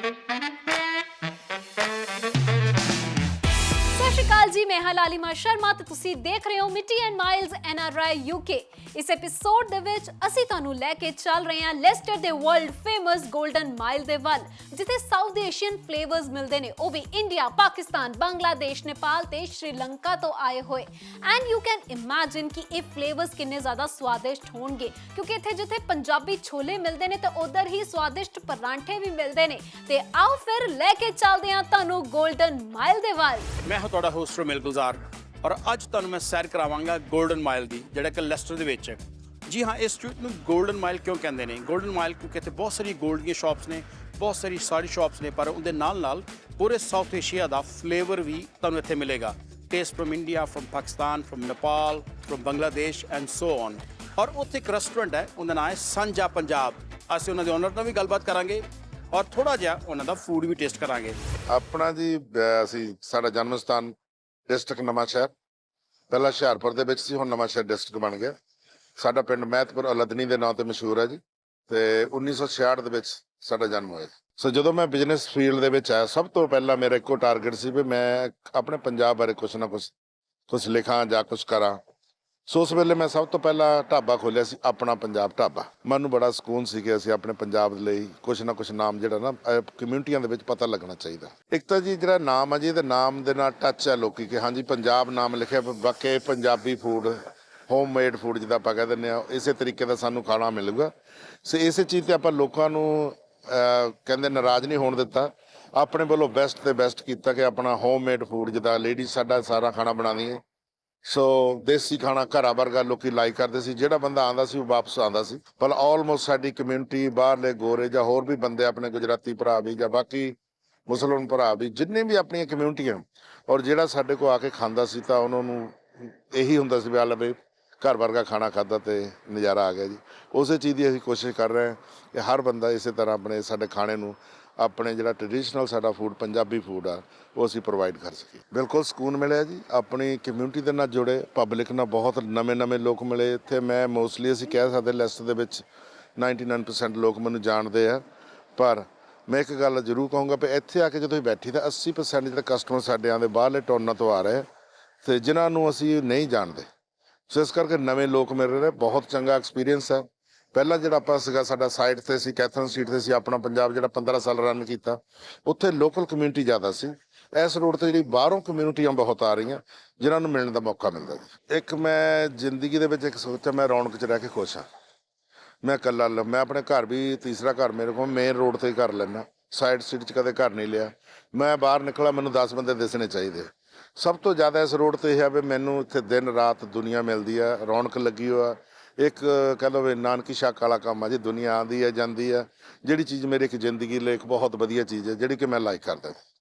ਸਤਿ ਸ਼੍ਰੀ ਅਕਾਲ ਜੀ, ਮੈਂ ਹਾਂ ਲਾਲੀਮਾ ਸ਼ਰਮਾ ਤੇ ਤੁਸੀਂ ਦੇਖ ਰਹੇ ਹੋ ਮਿੱਟੀ ਐਂਡ ਮਾਈਲਸ NRI UK। ਇਸ ਐਪੀਸੋਡ ਦੇ ਵਿੱਚ ਅਸੀਂ ਤੁਹਾਨੂੰ ਲੈ ਕੇ ਚੱਲ ਰਹੇ ਹਾਂ ਲੈਸਟਰ ਦੇ ਵਰਲਡ ਫੇਮਸ 골ਡਨ ਮਾਈਲ ਦੇ ਵੱਲ, ਜਿੱਥੇ ਸਾਊਥ ਏਸ਼ੀਅਨ ਫਲੇਵਰਸ ਮਿਲਦੇ ਨੇ, ਉਹ ਵੀ ਇੰਡੀਆ, ਪਾਕਿਸਤਾਨ, ਬੰਗਲਾਦੇਸ਼, ਨੇਪਾਲ ਤੇ ਸ਼੍ਰੀਲੰਕਾ ਤੋਂ ਆਏ ਹੋਏ। ਐਂਡ ਯੂ ਕੈਨ ਇਮੈਜਿਨ ਕਿ ਇਹ ਫਲੇਵਰਸ ਕਿੰਨੇ ਜ਼ਿਆਦਾ ਸਵਾਦਿਸ਼ਟ ਹੋਣਗੇ, ਕਿਉਂਕਿ ਇੱਥੇ ਜਿੱਥੇ ਪੰਜਾਬੀ ਛੋਲੇ ਮਿਲਦੇ ਨੇ ਤੇ ਉਧਰ ਹੀ ਸਵਾਦਿਸ਼ਟ ਪਰਾਂਠੇ ਵੀ ਮਿਲਦੇ ਨੇ। ਤੇ ਆਓ ਫਿਰ ਲੈ ਕੇ ਚੱਲਦੇ ਹਾਂ ਤੁਹਾਨੂੰ 골ਡਨ ਮਾਈਲ ਦੇ ਵੱਲ। ਮੈਂ ਹਾਂ ਤੁਹਾਡਾ ਹੋਸਟ ਰਮੇਲ ਗੁਲਜ਼ਾਰ ਔਰ ਅੱਜ ਤੁਹਾਨੂੰ ਮੈਂ ਸੈਰ ਕਰਾਵਾਂਗਾ 골ਡਨ ਮਾਈਲ ਦੀ, ਜਿਹੜਾ ਕਿ ਲੈਸਟਰ ਦੇ ਵਿੱਚ ਹੈ। ਜੀ ਹਾਂ, ਇਸ ਸਟਰੀਟ ਨੂੰ 골ਡਨ ਮਾਈਲ ਕਿਉਂ ਕਹਿੰਦੇ ਨੇ? 골ਡਨ ਮਾਈਲ ਕਿਉਂਕਿ ਇੱਥੇ ਬਹੁਤ ਸਾਰੀ 골ਡ ਦੀਆਂ ਸ਼ਾਪਸ ਨੇ, ਬਹੁਤ ਸਾਰੀ ਸ਼ਾਪਸ ਨੇ, ਪਰ ਉਹਦੇ ਨਾਲ ਪੂਰੇ ਸਾਊਥ ਏਸ਼ੀਆ ਦਾ ਫਲੇਵਰ ਵੀ ਤੁਹਾਨੂੰ ਇੱਥੇ ਮਿਲੇਗਾ। Taste from India, from Pakistan, from Nepal, from Bangladesh and so on. ਔਰ ਉੱਥੇ ਇੱਕ ਰੈਸਟੋਰੈਂਟ ਹੈ, ਉਹਦਾ ਨਾਮ ਹੈ ਸਾਂਝਾ ਪੰਜਾਬ। ਅਸੀਂ ਉਹਨਾਂ ਦੇ ਓਨਰ ਨਾਲ ਵੀ ਗੱਲਬਾਤ ਕਰਾਂਗੇ ਔਰ ਥੋੜਾ ਜਿਹਾ ਉਹਨਾਂ ਦਾ ਫੂਡ ਵੀ ਟੇਸਟ ਕਰਾਂਗੇ। ਆਪਣਾ ਜੀ ਅਸੀਂ ਸਾਡਾ ਜਨਮ ਸਥਾਨ ਡਿਸਟ੍ਰਿਕਟ ਨਵਾਂਸ਼ਹਿਰ, ਪਹਿਲਾਂ ਹੁਸ਼ਿਆਰਪੁਰ ਦੇ ਵਿੱਚ ਸੀ, ਹੁਣ ਨਵਾਂਸ਼ਹਿਰ ਡਿਸਟ੍ਰਿਕਟ ਬਣ ਗਿਆ। ਸਾਡਾ ਪਿੰਡ ਮਹਿਤਪੁਰ ਅਲਦਨੀ ਦੇ ਨਾਂ ਤੇ ਮਸ਼ਹੂਰ ਹੈ ਜੀ, ਤੇ 1966 ਦੇ ਵਿੱਚ ਸਾਡਾ ਜਨਮ ਹੋਇਆ। ਸੋ ਜਦੋਂ ਮੈਂ ਬਿਜ਼ਨਸ ਫੀਲਡ ਦੇ ਵਿੱਚ ਆਇਆ, ਸਭ ਤੋਂ ਪਹਿਲਾਂ ਮੇਰਾ ਇੱਕੋ ਟਾਰਗੇਟ ਸੀ ਵੀ ਮੈਂ ਆਪਣੇ ਪੰਜਾਬ ਬਾਰੇ ਕੁਛ ਨਾ ਕੁਛ ਲਿਖਾਂ ਜਾਂ ਕੁਛ ਕਰਾਂ। ਸੋ ਉਸ ਵੇਲੇ ਮੈਂ ਸਭ ਤੋਂ ਪਹਿਲਾਂ ਢਾਬਾ ਖੋਲ੍ਹਿਆ ਸੀ, ਆਪਣਾ ਪੰਜਾਬ ਢਾਬਾ। ਮੈਨੂੰ ਬੜਾ ਸਕੂਨ ਸੀ ਕਿ ਅਸੀਂ ਆਪਣੇ ਪੰਜਾਬ ਲਈ ਕੁਛ ਨਾ ਕੁਛ ਨਾਮ ਜਿਹੜਾ ਨਾ ਕਮਿਊਨਿਟੀਆਂ ਦੇ ਵਿੱਚ ਪਤਾ ਲੱਗਣਾ ਚਾਹੀਦਾ। ਇੱਕ ਤਾਂ ਜੀ ਜਿਹੜਾ ਨਾਮ ਹੈ ਜੀ, ਇਹਦੇ ਨਾਮ ਦੇ ਨਾਲ ਟੱਚ ਹੈ ਲੋਕੀ ਕਿ ਹਾਂਜੀ ਪੰਜਾਬ ਨਾਮ ਲਿਖਿਆ, ਬਾਕੀ Punjabi food, home made food ਜਿੱਦਾਂ ਆਪਾਂ ਕਹਿ ਦਿੰਦੇ ਹਾਂ, ਇਸੇ ਤਰੀਕੇ ਦਾ ਸਾਨੂੰ ਖਾਣਾ ਮਿਲੂਗਾ। ਸੋ ਇਸੇ ਚੀਜ਼ 'ਤੇ ਆਪਾਂ ਲੋਕਾਂ ਨੂੰ ਕਹਿੰਦੇ ਨਾਰਾਜ਼ ਨਹੀਂ ਹੋਣ ਦਿੱਤਾ। ਆਪਣੇ ਵੱਲੋਂ ਬੈਸਟ ਤੇ ਬੈਸਟ ਕੀਤਾ ਕਿ ਆਪਣਾ ਹੋਮ ਮੇਡ ਫੂਡ, ਜਿੱਦਾਂ ਲੇਡੀਜ਼ ਸਾਡਾ ਸਾਰਾ ਖਾਣਾ ਬਣਾਉਂਦੀਆਂ। ਸੋ ਦੇਸੀ ਖਾਣਾ ਘਰਾਂ ਵਰਗਾ ਲੋਕੀ ਲਾਈਕ ਕਰਦੇ ਸੀ। ਜਿਹੜਾ ਬੰਦਾ ਆਉਂਦਾ ਸੀ ਉਹ ਵਾਪਸ ਆਉਂਦਾ ਸੀ। ਪਰ ਆਲਮੋਸਟ ਸਾਡੀ ਕਮਿਊਨਿਟੀ, ਬਾਹਰਲੇ ਗੋਰੇ ਜਾਂ ਹੋਰ ਵੀ ਬੰਦੇ, ਆਪਣੇ ਗੁਜਰਾਤੀ ਭਰਾ ਵੀ ਜਾਂ ਬਾਕੀ ਮੁਸਲਮਾਨ ਭਰਾ ਵੀ, ਜਿੰਨੇ ਵੀ ਆਪਣੀਆਂ ਕਮਿਊਨਿਟੀਆਂ, ਔਰ ਜਿਹੜਾ ਸਾਡੇ ਕੋਲ ਆ ਕੇ ਖਾਂਦਾ ਸੀ ਤਾਂ ਉਹਨਾਂ ਨੂੰ ਇਹੀ ਹੁੰਦਾ ਸੀ ਵੀ ਆ ਲਵੇ ਘਰ ਵਰਗਾ ਖਾਣਾ ਖਾਧਾ ਤੇ ਨਜ਼ਾਰਾ ਆ ਗਿਆ ਜੀ। ਉਸੇ ਚੀਜ਼ ਦੀ ਅਸੀਂ ਕੋਸ਼ਿਸ਼ ਕਰ ਰਹੇ ਹਾਂ ਕਿ ਹਰ ਬੰਦਾ ਇਸੇ ਤਰ੍ਹਾਂ ਆਪਣੇ ਸਾਡੇ ਖਾਣੇ ਨੂੰ, ਆਪਣੇ ਜਿਹੜਾ ਟ੍ਰੈਡੀਸ਼ਨਲ ਸਾਡਾ ਫੂਡ, ਪੰਜਾਬੀ ਫੂਡ ਆ, ਉਹ ਅਸੀਂ ਪ੍ਰੋਵਾਈਡ ਕਰ ਸਕੀਏ। ਬਿਲਕੁਲ ਸਕੂਨ ਮਿਲਿਆ ਜੀ, ਆਪਣੀ ਕਮਿਊਨਿਟੀ ਦੇ ਨਾਲ ਜੁੜੇ, ਪਬਲਿਕ ਨਾਲ ਬਹੁਤ ਨਵੇਂ ਲੋਕ ਮਿਲੇ ਇੱਥੇ। ਮੈਂ ਮੋਸਟਲੀ ਅਸੀਂ ਕਹਿ ਸਕਦੇ ਲੈਸਟਰ ਦੇ ਵਿੱਚ 99% ਲੋਕ ਮੈਨੂੰ ਜਾਣਦੇ ਆ, ਪਰ ਮੈਂ ਇੱਕ ਗੱਲ ਜ਼ਰੂਰ ਕਹੂੰਗਾ ਵੀ ਇੱਥੇ ਆ ਕੇ ਜਦੋਂ ਬੈਠੀ ਤਾਂ 80% ਜਿਹੜੇ ਕਸਟਮਰ ਸਾਡੇ ਆਉਂਦੇ ਬਾਹਰਲੇ ਟਾਊਨਾਂ ਤੋਂ ਆ ਰਹੇ ਅਤੇ ਜਿਨ੍ਹਾਂ ਨੂੰ ਅਸੀਂ ਨਹੀਂ ਜਾਣਦੇ। ਸੋ ਇਸ ਕਰਕੇ ਨਵੇਂ ਲੋਕ ਮਿਲ ਰਹੇ, ਬਹੁਤ ਚੰਗਾ ਐਕਸਪੀਰੀਅੰਸ ਹੈ। ਪਹਿਲਾਂ ਜਿਹੜਾ ਆਪਾਂ ਸੀਗਾ, ਸਾਡਾ ਸਾਈਡ 'ਤੇ ਸੀ, ਕੈਥਰਨ ਸਟਰੀਟ 'ਤੇ ਸੀ ਆਪਣਾ ਪੰਜਾਬ, ਜਿਹੜਾ 15 ਸਾਲ ਰਨ ਕੀਤਾ। ਉੱਥੇ ਲੋਕਲ ਕਮਿਊਨਿਟੀ ਜ਼ਿਆਦਾ ਸੀ। ਇਸ ਰੋਡ 'ਤੇ ਜਿਹੜੀ ਬਾਹਰੋਂ ਕਮਿਊਨਿਟੀਆਂ ਬਹੁਤ ਆ ਰਹੀਆਂ, ਜਿਨ੍ਹਾਂ ਨੂੰ ਮਿਲਣ ਦਾ ਮੌਕਾ ਮਿਲਦਾ ਜੀ। ਇੱਕ ਮੈਂ ਜ਼ਿੰਦਗੀ ਦੇ ਵਿੱਚ ਇੱਕ ਸੋਚਿਆ, ਮੈਂ ਰੌਣਕ 'ਚ ਰਹਿ ਕੇ ਖੁਸ਼ ਹਾਂ। ਮੈਂ ਇਕੱਲਾ, ਮੈਂ ਆਪਣੇ ਘਰ ਵੀ, ਤੀਸਰਾ ਘਰ ਮੇਰੇ ਕੋਲ ਮੇਨ ਰੋਡ 'ਤੇ ਹੀ ਘਰ ਲੈਂਦਾ, ਸਾਈਡ ਸਟਰੀਟ 'ਚ ਕਦੇ ਘਰ ਨਹੀਂ ਲਿਆ। ਮੈਂ ਬਾਹਰ ਨਿਕਲਾਂ, ਮੈਨੂੰ 10 ਬੰਦੇ ਦਿਸਣੇ ਚਾਹੀਦੇ। ਸਭ ਤੋਂ ਜ਼ਿਆਦਾ ਇਸ ਰੋਡ 'ਤੇ ਇਹ ਹੈ ਵੀ ਮੈਨੂੰ ਇੱਥੇ ਦਿਨ ਰਾਤ ਦੁਨੀਆ ਮਿਲਦੀ ਆ, ਰੌਣਕ ਲੱਗੀ ਹੋਆ। ਇੱਕ ਕਹਿ ਲਓ ਵੀ ਨਾਨਕੀ ਸ਼ੱਕ ਵਾਲਾ ਕੰਮ ਆ ਜੀ, ਦੁਨੀਆ ਆਉਂਦੀ ਹੈ ਜਾਂਦੀ ਆ। ਜਿਹੜੀ ਚੀਜ਼ ਮੇਰੀ ਇੱਕ ਜ਼ਿੰਦਗੀ ਲਈ ਇੱਕ ਬਹੁਤ ਵਧੀਆ ਚੀਜ਼ ਹੈ, ਜਿਹੜੀ ਕਿ ਮੈਂ ਲਾਈਕ ਕਰਦਾ।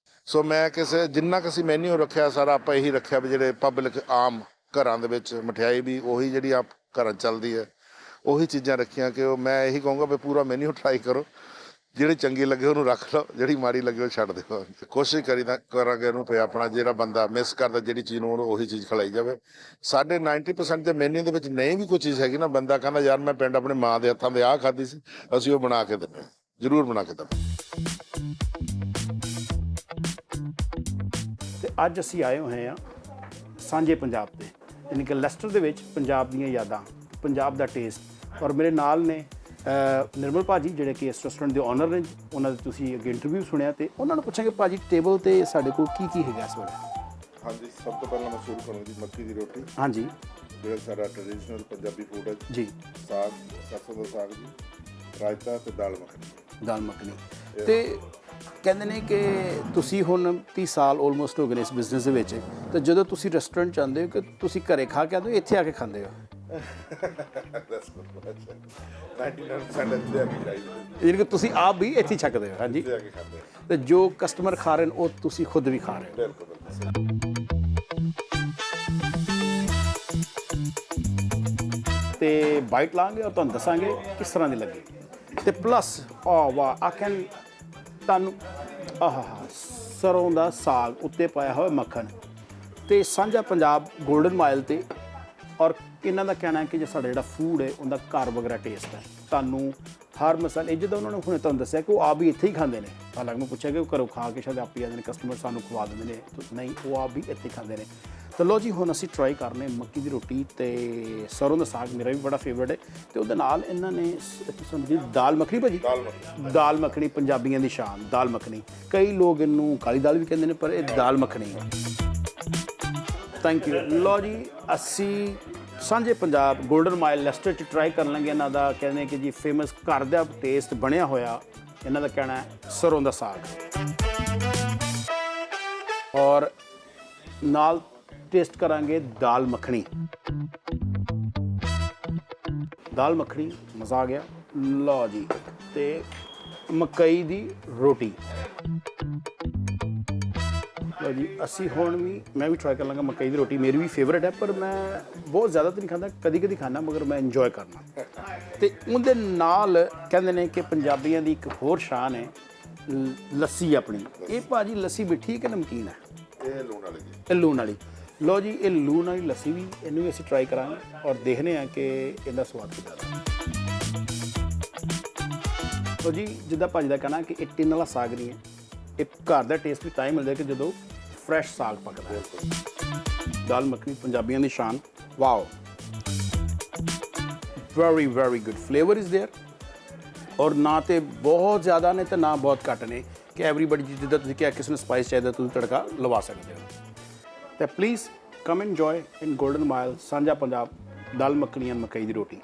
ਸੋ ਮੈਂ ਜਿੰਨਾ ਕੁ ਅਸੀਂ ਮੈਨਿਊ ਰੱਖਿਆ ਸਾਰਾ ਆਪਾਂ ਇਹੀ ਰੱਖਿਆ ਵੀ ਜਿਹੜੇ ਪਬਲਿਕ ਆਮ ਘਰਾਂ ਦੇ ਵਿੱਚ ਮਠਿਆਈ ਵੀ ਉਹੀ ਜਿਹੜੀ ਆਪ ਘਰਾਂ ਚੱਲਦੀ ਹੈ, ਉਹੀ ਚੀਜ਼ਾਂ ਰੱਖੀਆਂ ਕਿ ਉਹ ਮੈਂ ਇਹੀ ਕਹੂੰਗਾ ਵੀ ਪੂਰਾ ਮੈਨਿਊ ਟਰਾਈ ਕਰੋ। ਜਿਹੜੀ ਚੰਗੀ ਲੱਗੇ ਉਹਨੂੰ ਰੱਖ ਲਓ, ਜਿਹੜੀ ਮਾੜੀ ਲੱਗੇ ਉਹ ਛੱਡ ਦਿਓ। ਕੋਸ਼ਿਸ਼ ਕਰਾਂਗੇ ਉਹਨੂੰ ਫਿਰ ਆਪਣਾ ਜਿਹੜਾ ਬੰਦਾ ਮਿਸ ਕਰਦਾ ਜਿਹੜੀ ਚੀਜ਼ ਨੂੰ, ਉਹਨੂੰ ਉਹੀ ਚੀਜ਼ ਖਿਲਾਈ ਜਾਵੇ। ਸਾਡੇ 90% ਦੇ ਮੈਨਿਊ ਦੇ ਵਿੱਚ ਨਹੀਂ ਵੀ ਕੋਈ ਚੀਜ਼ ਹੈਗੀ ਨਾ, ਬੰਦਾ ਕਹਿੰਦਾ ਯਾਰ ਮੈਂ ਪਿੰਡ ਆਪਣੀ ਮਾਂ ਦੇ ਹੱਥਾਂ ਦੇ ਆਹ ਖਾਧੀ ਸੀ, ਅਸੀਂ ਉਹ ਬਣਾ ਕੇ ਦਿੰਦੇ, ਜ਼ਰੂਰ ਬਣਾ ਕੇ ਦਿੰਦੇ। ਤੇ ਅੱਜ ਅਸੀਂ ਆਏ ਹੋਏ ਹਾਂ ਸਾਂਝੇ ਪੰਜਾਬ 'ਤੇ, ਯਾਨੀ ਕਿ ਲੈਸਟਰ ਦੇ ਵਿੱਚ ਪੰਜਾਬ ਦੀਆਂ ਯਾਦਾਂ, ਪੰਜਾਬ ਦਾ ਟੇਸਟ। ਔਰ ਮੇਰੇ ਨਾਲ ਨੇ ਨਿਰਮਲ ਭਾਜੀ, ਜਿਹੜੇ ਕਿ ਇਸ ਰੈਸਟੋਰੈਂਟ ਦੇ ਓਨਰ ਨੇ। ਉਹਨਾਂ ਦਾ ਤੁਸੀਂ ਅੱਗੇ ਇੰਟਰਵਿਊ ਸੁਣਿਆ ਤੇ ਉਹਨਾਂ ਨੂੰ ਪੁੱਛਾਂਗੇ ਭਾਜੀ ਟੇਬਲ 'ਤੇ ਸਾਡੇ ਕੋਲ ਕੀ ਹੈਗਾ ਇਸ ਵੇਲੇ? ਹਾਂਜੀ, ਸਭ ਤੋਂ ਪਹਿਲਾਂ ਮੈਂ ਸ਼ੁਰੂ ਕਰਾਂਗਾ ਜੀ ਮੱਕੀ ਦੀ ਰੋਟੀ। ਹਾਂਜੀ, ਜਿਹੜਾ ਸਾਡਾ ਟ੍ਰੈਡੀਸ਼ਨਲ ਪੰਜਾਬੀ ਫੂਡ ਹੈ ਜੀ। ਸਾਗ, ਸਰਸੋਂ ਦਾ ਸਾਗ ਜੀ, ਰਾਇਤਾ ਤੇ ਦਾਲ ਮੱਖਣੀ। ਤੇ ਕਹਿੰਦੇ ਨੇ ਕਿ ਤੁਸੀਂ ਹੁਣ 30 ਸਾਲ ਆਲਮੋਸਟ ਹੋ ਗਏ ਨੇ ਇਸ ਬਿਜ਼ਨਸ ਦੇ ਵਿੱਚ, ਤੇ ਜਦੋਂ ਤੁਸੀਂ ਰੈਸਟੋਰੈਂਟ 'ਚ ਆਉਂਦੇ ਹੋ ਕਿ ਤੁਸੀਂ ਘਰੇ ਖਾ ਕੇ ਆਉਂਦੇ ਹੋ, ਇੱਥੇ ਆ ਕੇ ਖਾਂਦੇ ਹੋ? 99% ਯਾਨੀ ਕਿ ਤੁਸੀਂ ਆਪ ਵੀ ਇੱਥੇ ਛਕਦੇ ਹੋ? ਹਾਂਜੀ, ਤੇ ਜੋ ਕਸਟਮਰ ਖਾ ਰਹੇ ਨੇ ਉਹ ਤੁਸੀਂ ਖੁਦ ਵੀ ਖਾ ਰਹੇ ਹੋ? ਤੇ ਬਾਈਟ ਲਾਂਗੇ ਔਰ ਤੁਹਾਨੂੰ ਦੱਸਾਂਗੇ ਕਿਸ ਤਰ੍ਹਾਂ ਦੀ ਲੱਗੀ। ਤੇ ਪਲੱਸ ਵਾਹ, ਆਖਣ ਤੁਹਾਨੂੰ ਸਰੋਂ ਦਾ ਸਾਗ ਉੱਤੇ ਪਾਇਆ ਹੋਇਆ ਮੱਖਣ, ਤੇ ਸਾਂਝਾ ਪੰਜਾਬ 골ਡਨ ਮਾਈਲ 'ਤੇ। ਔਰ ਇਹਨਾਂ ਦਾ ਕਹਿਣਾ ਹੈ ਕਿ ਜੇ ਸਾਡਾ ਜਿਹੜਾ ਫੂਡ ਹੈ ਉਹਦਾ ਘਰ ਵਗੈਰਾ ਟੇਸਟ ਹੈ, ਤੁਹਾਨੂੰ ਹਰ ਮਸਾਲੇ ਜਿੱਦਾਂ ਉਹਨਾਂ ਨੇ ਹੁਣੇ ਤੁਹਾਨੂੰ ਦੱਸਿਆ ਕਿ ਉਹ ਆਪ ਵੀ ਇੱਥੇ ਹੀ ਖਾਂਦੇ ਨੇ। ਹਾਲਾਂਕਿ ਮੈਂ ਪੁੱਛਿਆ ਕਿ ਉਹ ਘਰੋਂ ਖਾ ਕੇ ਸ਼ਾਇਦ ਆਪ ਹੀ ਜਾਂਦੇ ਨੇ, ਕਸਟਮਰ ਸਾਨੂੰ ਖਵਾ ਦਿੰਦੇ ਨੇ, ਨਹੀਂ ਉਹ ਆਪ ਵੀ ਇੱਥੇ ਖਾਂਦੇ ਨੇ। ਤਾਂ ਲਓ ਜੀ ਹੁਣ ਅਸੀਂ ਟਰਾਈ ਕਰਨੇ ਮੱਕੀ ਦੀ ਰੋਟੀ ਅਤੇ ਸਰੋਂ ਦਾ ਸਾਗ, ਮੇਰਾ ਵੀ ਬੜਾ ਫੇਵਰਟ ਹੈ। ਅਤੇ ਉਹਦੇ ਨਾਲ ਇਹਨਾਂ ਨੇ ਸਮਝੀ ਦਾਲ ਮੱਖਣੀ ਭਾਜੀ, ਦਾਲ ਮੱਖਣੀ ਪੰਜਾਬੀਆਂ ਦੀ ਸ਼ਾਨ, ਦਾਲ ਮੱਖਣੀ। ਕਈ ਲੋਕ ਇਹਨੂੰ ਕਾਲੀ ਦਾਲ ਵੀ ਕਹਿੰਦੇ ਨੇ, ਪਰ ਇਹ ਦਾਲ ਮੱਖਣੀ ਹੈ। Thank you. ਲਓ ਜੀ ਅਸੀਂ ਸਾਂਝੇ ਪੰਜਾਬ ਗੋਲਡਨ ਮਾਈਲ ਲੈਸਟਰ 'ਚ ਟਰਾਈ ਕਰਨ ਲੱਗੇ ਇਹਨਾਂ ਦਾ, ਕਹਿੰਦੇ ਕਿ ਜੀ ਫੇਮਸ ਘਰ ਦਾ ਟੇਸਟ ਬਣਿਆ ਹੋਇਆ, ਇਹਨਾਂ ਦਾ ਕਹਿਣਾ ਹੈ ਸਰੋਂ ਦਾ ਸਾਗ, ਔਰ ਨਾਲ ਟੇਸਟ ਕਰਾਂਗੇ ਦਾਲ ਮੱਖਣੀ। ਦਾਲ ਮੱਖਣੀ ਮਜ਼ਾ ਆ ਗਿਆ। ਲਓ ਜੀ ਅਤੇ ਮਕਈ ਦੀ ਰੋਟੀ। ਲਓ ਜੀ ਅਸੀਂ ਹੁਣ ਵੀ ਮੈਂ ਵੀ ਟਰਾਈ ਕਰ ਲਾਂਗਾ ਮਕਈ ਦੀ ਰੋਟੀ, ਮੇਰੀ ਵੀ ਫੇਵਰੇਟ ਹੈ, ਪਰ ਮੈਂ ਬਹੁਤ ਜ਼ਿਆਦਾ ਤਾਂ ਨਹੀਂ ਖਾਂਦਾ, ਕਦੀ ਕਦੀ ਖਾਂਦਾ, ਮਗਰ ਮੈਂ ਇੰਜੋਏ ਕਰਨਾ। ਅਤੇ ਉਹਦੇ ਨਾਲ ਕਹਿੰਦੇ ਨੇ ਕਿ ਪੰਜਾਬੀਆਂ ਦੀ ਇੱਕ ਹੋਰ ਸ਼ਾਨ ਹੈ ਲੱਸੀ ਆਪਣੀ। ਇਹ ਭਾਜੀ ਲੱਸੀ ਮਿੱਠੀ ਕਿ ਨਮਕੀਨ ਹੈ? ਇਹ ਲੂਣ ਵਾਲੀ ਜੀ। ਇਹ ਲੂਣ ਵਾਲੀ। ਲਓ ਜੀ ਇਹ ਲੂਣ ਵਾਲੀ ਲੱਸੀ ਵੀ, ਇਹਨੂੰ ਵੀ ਅਸੀਂ ਟਰਾਈ ਕਰਾਂਗੇ ਔਰ ਦੇਖਦੇ ਹਾਂ ਕਿ ਇਹਦਾ ਸਵਾਦ ਕਿੱਦਾਂ ਦਾ। ਲਓ ਜੀ ਜਿੱਦਾਂ ਭਾਜੀ ਦਾ ਕਹਿਣਾ ਕਿ ਇਹ ਟਿੰਨ ਵਾਲਾ ਸਾਗ ਨਹੀਂ ਹੈ, ਇਹ ਘਰ ਦਾ ਟੇਸਟ ਵੀ ਤਾਂ ਹੀ ਮਿਲਦਾ ਕਿ ਜਦੋਂ ਫਰੈਸ਼ ਸਾਗ ਪੱਕਦਾ ਹੈ। ਦਾਲ ਮੱਖਣੀ ਪੰਜਾਬੀਆਂ ਦੀ ਸ਼ਾਨ। Wow, very very good flavour is there. ਔਰ ਨਾ ਤੇ ਬਹੁਤ ਜ਼ਿਆਦਾ ਨੇ ਤੇ ਨਾ ਬਹੁਤ ਘੱਟ ਨੇ, ਕਿ ਐਵਰੀਬਡੀ ਜਿੱਦਾਂ ਤੁਸੀਂ ਕਿਹਾ ਕਿਸੇ ਨੂੰ ਸਪਾਈਸ ਚਾਹੀਦਾ ਤੁਸੀਂ ਤੜਕਾ ਲਵਾ ਸਕਦੇ ਹੋ। ਤੇ please come enjoy in Golden Mile Sanjha Punjab dal makhani and ਮਕਈ ਦੀ ਰੋਟੀ।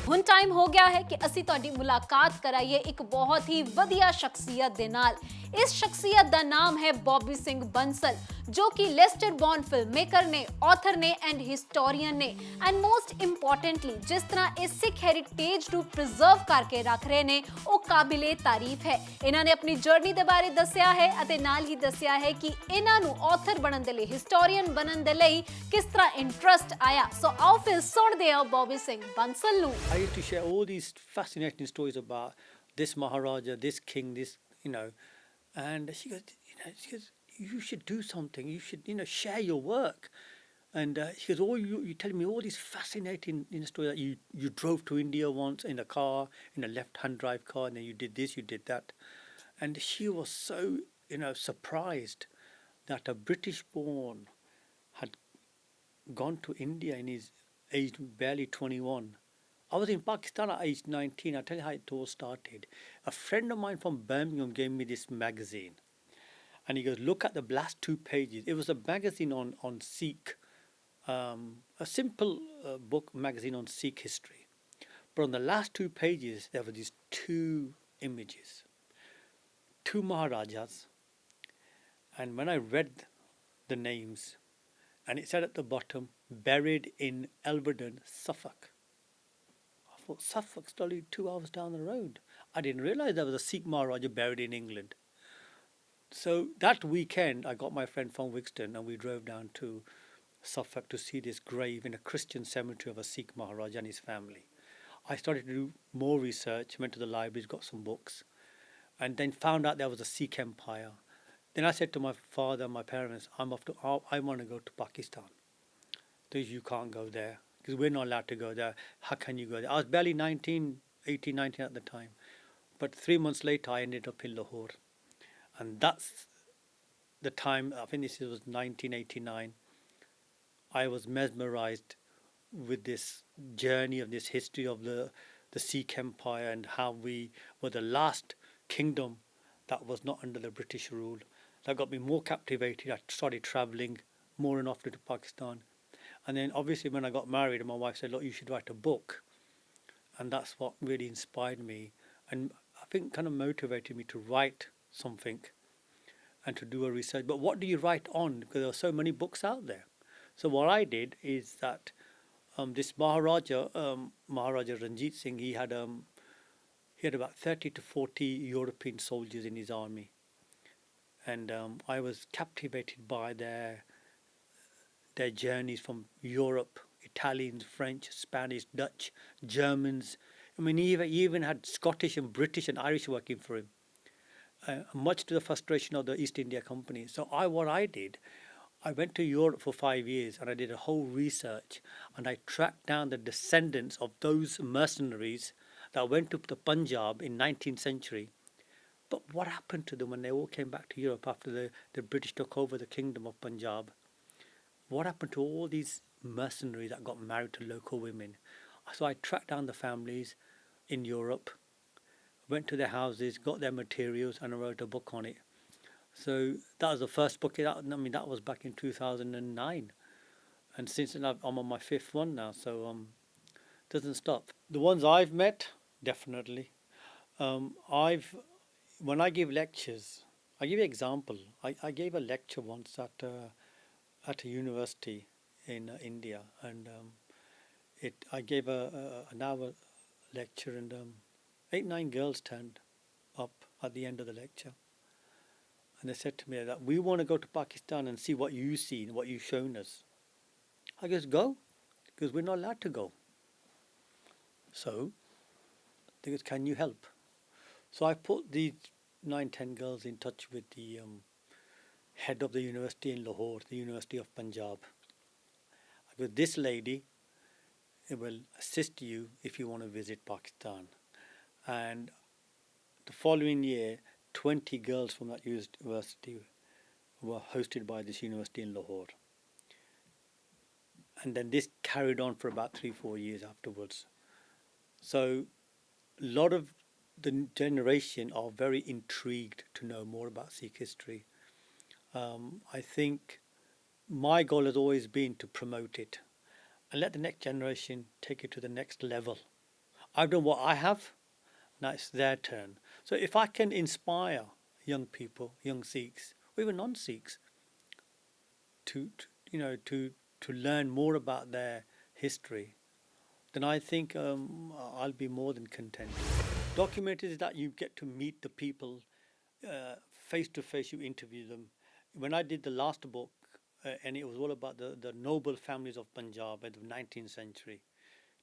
ਹੁਣ ਟਾਈਮ ਹੋ ਗਿਆ ਹੈ ਕਿ ਅਸੀਂ ਤੁਹਾਡੀ ਮੁਲਾਕਾਤ ਕਰਾਈਏ ਇੱਕ ਬਹੁਤ ਹੀ ਵਧੀਆ ਸ਼ਖਸੀਅਤ ਦੇ ਨਾਲ। ਇਸ ਸ਼ਖਸੀਅਤ ਦਾ ਨਾਮ ਹੈ ਬੌਬੀ ਸਿੰਘ ਬੰਸਲ, ਜੋ ਕਿ ਲੈਸਟਰ ਬੌਰਨ ਫਿਲਮਮੇਕਰ ਨੇ, ਆਥਰ ਨੇ ਐਂਡ ਹਿਸਟੋਰੀਅਨ ਨੇ। ਐਂਡ ਮੋਸਟ ਇੰਪੋਰਟੈਂਟਲੀ ਜਿਸ ਤਰ੍ਹਾਂ ਇਹ ਸਿੱਖ ਹੈਰੀਟੇਜ ਨੂੰ ਪ੍ਰੀਜ਼ਰਵ ਕਰਕੇ ਰੱਖ ਰਹੇ ਨੇ, ਉਹ ਕਾਬਿਲੇ ਤਾਰੀਫ ਹੈ। ਇਹਨਾਂ ਨੇ ਆਪਣੀ ਜਰਨੀ ਦੇ ਬਾਰੇ ਦੱਸਿਆ ਹੈ ਅਤੇ ਨਾਲ ਹੀ ਦੱਸਿਆ ਹੈ ਕਿ ਇਹਨਾਂ ਨੂੰ ਆਥਰ ਬਣਨ ਦੇ ਲਈ, ਹਿਸਟੋਰੀਅਨ ਬਣਨ ਦੇ ਲਈ ਕਿਸ ਤਰ੍ਹਾਂ ਇੰਟਰਸਟ ਆਇਆ। ਸੋ ਆਓ ਫਿਰ ਸੁਣਦੇ ਹਾਂ ਬੌਬੀ ਸਿੰਘ ਬੰਸਲ ਨੂੰ। I used to share all these fascinating stories about this Maharaja, this king, this, and she goes, you should do something. You should, share your work. And she goes, you tell me all these fascinating stories that you drove to India once in a car, in a left-hand drive car, and then you did this, you did that. And she was so, surprised that a British-born had gone to India in his age barely 21. I was in Pakistan at age 19. I'll tell you how it all started. A friend of mine from Birmingham gave me this magazine. And he goes, look at the last 2 pages. It was a magazine on Sikh, a simple book magazine on Sikh history. But on the last 2 pages, there were these 2 images, 2 Maharajas. And when I read the names, and it said at the bottom, buried in Elvedon, Suffolk. Suffolk's only 2 hours down the road. I didn't realise there was a Sikh Maharaja buried in England. So that weekend, I got my friend from Wixton and we drove down to Suffolk to see this grave in a Christian cemetery of a Sikh Maharaja and his family. I started to do more research, went to the libraries, got some books, and then found out there was a Sikh empire. Then I said to my father and my parents, I want to go to Pakistan. They said, you can't go there, because we're not allowed to go there. How can you go there? I was barely 18, 19 at the time. But 3 months later, I ended up in Lahore. And that's the time, I think this was 1989, I was mesmerized with this journey of this history of the Sikh Empire and how we were the last kingdom that was not under the British rule. That got me more captivated. I started traveling more and often to Pakistan. And then obviously when I got married, my wife said, look, you should write a book. And that's what really inspired me and I think kind of motivated me to write something and to do a research. But what do you write on? Because there are so many books out there. So what I did is that this Maharaja, Maharaja Ranjit Singh, he had about 30 to 40 European soldiers in his army. And I was captivated by their journeys from Europe, Italians, French, Spanish, Dutch, Germans. I mean, he even had Scottish and British and Irish working for him, much to the frustration of the East India Company. So what I did, I went to Europe for 5 years and I did a whole research and I tracked down the descendants of those mercenaries that went to the Punjab in 19th century. But what happened to them when they all came back to Europe after the British took over the kingdom of Punjab? What happened to all these mercenaries that got married to local women? So I tracked down the families in Europe, went to their houses, got their materials, and I wrote a book on it. So that was the first book. That was back in 2009. And since then, I'm on my fifth one now, so doesn't stop. The ones I've met, definitely. I've When I give lectures, I give you an example. I gave a lecture once at a university in India, and I gave an hour lecture, and 8, 9 girls turned up at the end of the lecture, and they said to me that we want to go to Pakistan and see what you've seen, what you've shown us. I guess go, because we're not allowed to go. So they goes, can you help? So I put these 9, 10 girls in touch with the head of the university in Lahore, the University of Punjab. I go, this lady will assist you if you want to visit Pakistan. And the following year, 20 girls from that university were hosted by this university in Lahore. And then this carried on for about 3-4 years afterwards. So a lot of the generation are very intrigued to know more about Sikh history. I think my goal has always been to promote it and let the next generation take it to the next level. I've done what I have, now it's their turn. So if I can inspire young people, young Sikhs, or even non-Sikhs, to learn more about their history, then I think I'll be more than content. Documentaries is that you get to meet the people face to face, you interview them. When I did the last book, and it was all about the noble families of Punjab in the 19th century,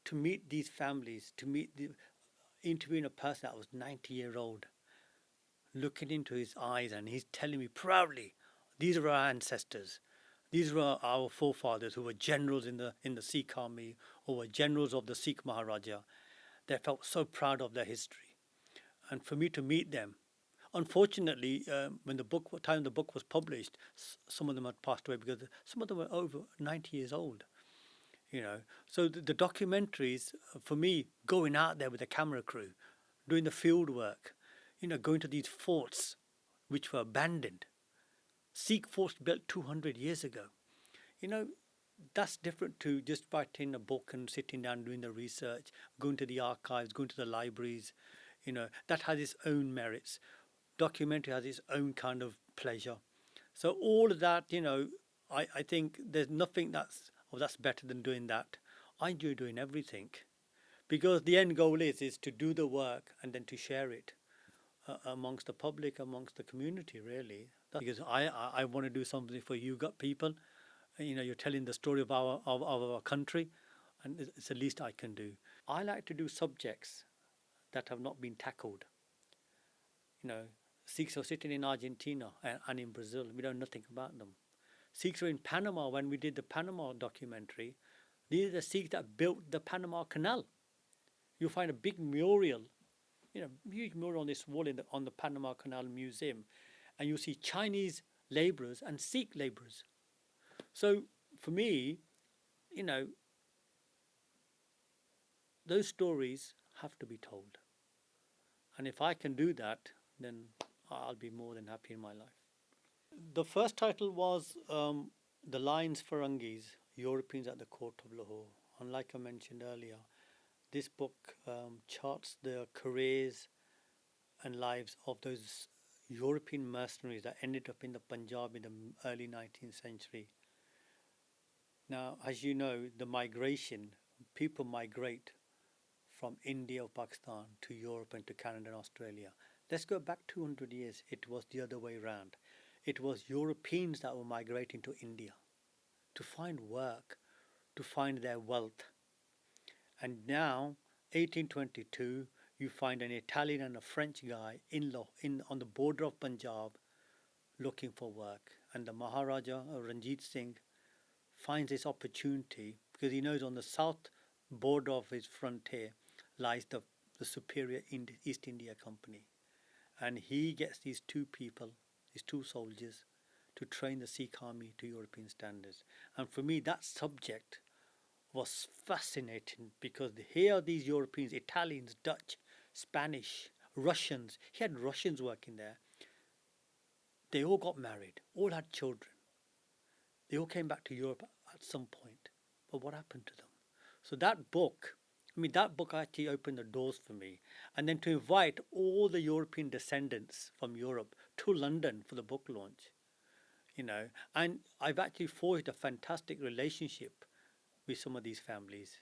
to meet these families, interviewing a person that was 90-year-old, looking into his eyes, and he's telling me proudly, these are our ancestors. These were our forefathers who were generals in the Sikh army, or were generals of the Sikh Maharaja. They felt so proud of their history. And for me to meet them, unfortunately, when the book was published, some of them had passed away because some of them were over 90 years old. So the documentaries, for me, going out there with a camera crew, doing the field work, going to these forts which were abandoned. Sikh forts built 200 years ago. That's different to just writing a book and sitting down doing the research, going to the archives, going to the libraries. That has its own merits. Documentary has its own kind of pleasure. So all of that, I think there's nothing that's better than doing that. I enjoy doing everything, because the end goal is to do the work and then to share it amongst the public, amongst the community, really. Because I want to do something for you got people. You're telling the story of our country, and it's the least I can do. I like to do subjects that have not been tackled. Sikhs are sitting in Argentina and in Brazil. We know nothing about them. Sikhs were in Panama when we did the Panama documentary. These are the Sikhs that built the Panama Canal. You'll find a big mural, huge mural on this wall on the Panama Canal Museum, and you'll see Chinese laborers and Sikh laborers. So for me, those stories have to be told. And if I can do that, then I'll be more than happy in my life. The first title was The Lions Ferengis, Europeans at the Court of Lahore. And like I mentioned earlier, this book charts the careers and lives of those European mercenaries that ended up in the Punjab in the early 19th century. Now, as you know, people migrate from India or Pakistan to Europe and to Canada and Australia. Let's go back 200 years. It was the other way around. It was Europeans that were migrating to India to find work, to find their wealth. And now, 1822, you find an Italian and a French guy on the border of Punjab looking for work. And the Maharaja, Ranjit Singh, finds this opportunity because he knows on the south border of his frontier lies the the superior East India Company. And he gets these two people, these two soldiers, to train the Sikh army to European standards. And for me, that subject was fascinating because here are these Europeans, Italians, Dutch, Spanish, Russians. He had Russians working there. They all got married, all had children. They all came back to Europe at some point. But what happened to them? So that book actually opened the doors for me. And then to invite all the European descendants from Europe to London for the book launch, and I've actually forged a fantastic relationship with some of these families.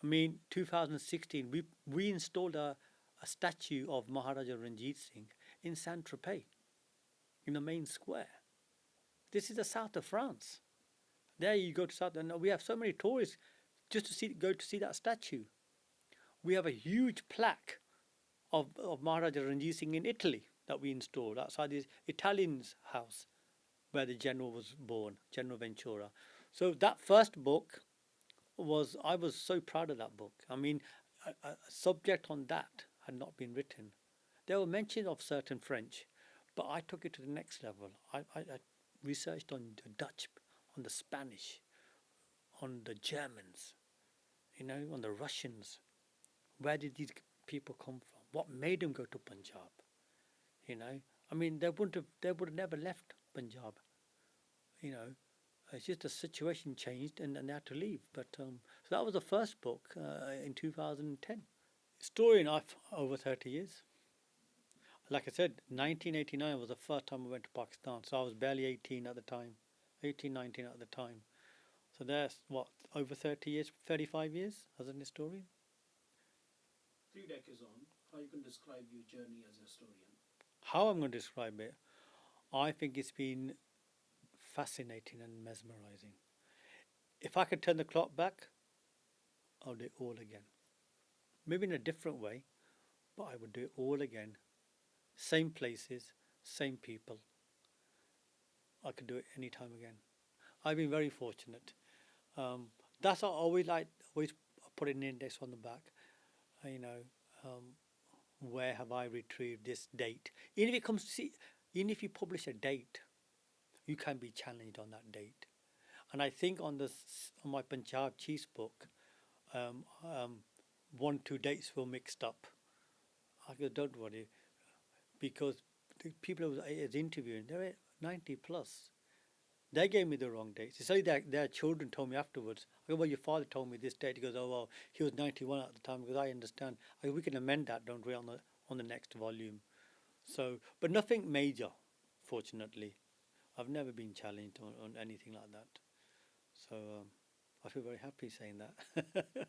2016, we installed a statue of Maharaja Ranjit Singh in Saint-Tropez, in the main square. This is the south of France. There you go to south, and we have so many tourists just to go to see that statue. We have a huge plaque of Maharaja Ranjit Singh in Italy that we installed outside this Italian's house where the general was born, General Ventura. So that first book I was so proud of that book. A subject on that had not been written. There were mentions of certain French, but I took it to the next level. I researched on the Dutch, on the Spanish, on the Germans, on the Russians. Where did these people come from? What made them go to Punjab? They would have never left Punjab. It's just the situation changed and they had to leave. But so that was the first book in 2010. Story in over 30 years. Like I said, 1989 was the first time I went to Pakistan. So I was barely 18 at the time, 18, 19 at the time. So that's over 30 years, 35 years as an historian. 3 decades on, how you can describe your journey as a historian? How I'm going to describe it, I think it's been fascinating and mesmerizing. If I could turn the clock back, I'll do it all again. Maybe in a different way, but I would do it all again. Same places, same people. I could do it any time again. I've been very fortunate. That's what I always put an index on the back. Where have I retrieved this date? Even if you publish a date, you can be challenged on that date. And I think on my Punjab Chiefs book, 1-2 dates were mixed up. I go, don't worry, because the people I was interviewing, they were 90 plus. They gave me the wrong dates. It's only their children told me afterwards. I go, well, your father told me this date. He goes, oh, well, he was 91 at the time. Because I understand. I go, we can amend that, don't we, on the next volume. So, but nothing major, fortunately. I've never been challenged on anything like that. So I feel very happy saying that.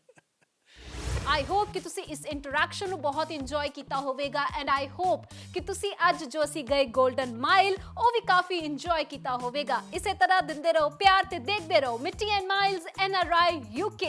I hope ਕਿ ਤੁਸੀਂ ਇਸ interaction ਨੂੰ ਬਹੁਤ enjoy ਕੀਤਾ ਹੋਵੇਗਾ and I hope ਕਿ ਤੁਸੀਂ ਅੱਜ ਜੋ ਅਸੀਂ ਗਏ 골ਡਨ ਮਾਈਲ ਉਹ ਵੀ ਕਾਫੀ ਇੰਜੋਏ ਕੀਤਾ ਹੋਵੇਗਾ। ਇਸੇ ਤਰ੍ਹਾਂ ਦਿੰਦੇ ਰਹੋ ਪਿਆਰ ਤੇ ਦੇਖਦੇ ਰਹੋ ਮਿੱਟੀ ਐਂਡ ਮਾਈਲਸ NRI UK।